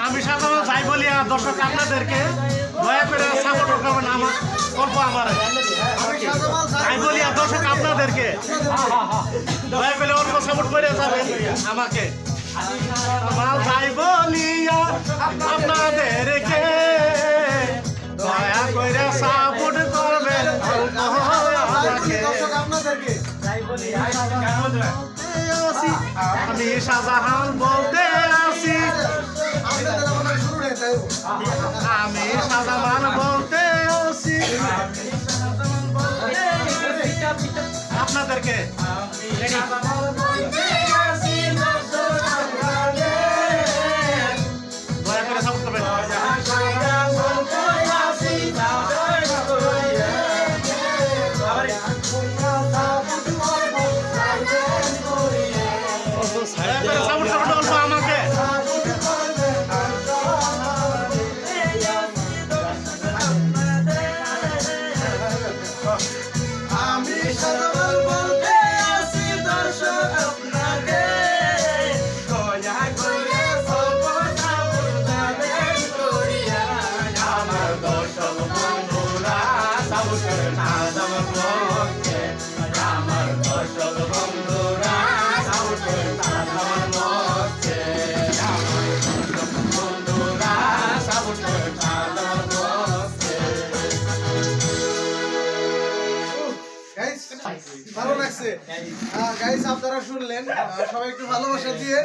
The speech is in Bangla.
আমি সাধারণত যাই বলি দর্শক আপনাদেরকে দয়া করে সাপোর্ট করবেন আমার অল্প আমার যাই বলি দর্শক আপনাদেরকে দয়া করে অল্প সাপোর্ট করে যাবেন আমাকে আমার যাই বলিয়া আপনাদেরকে দয়া করে সাপোর্ট করবেন আমি শাহজাহান বলতে আসি আমি শাহজাহান বলতে আসি আপনাদেরকে দয়া করে সাপোর্ট করবেন আমাকে আমি সাধারণ বলতে আসি দর্শক আপনাকে দয়া করে আমার দর্শক বন্ধুরা সাপোর্ট না আমার পক্ষে আমার দর্শক বন্ধুরা সাপোর্ট না আমার পক্ষে আমার দর্শক বন্ধুরা সাপোর্ট না আমার পক্ষে। ভালো লাগছে গাইস, আপনারা শুনলেন, সবাই একটু ভালোবাসা দিয়ে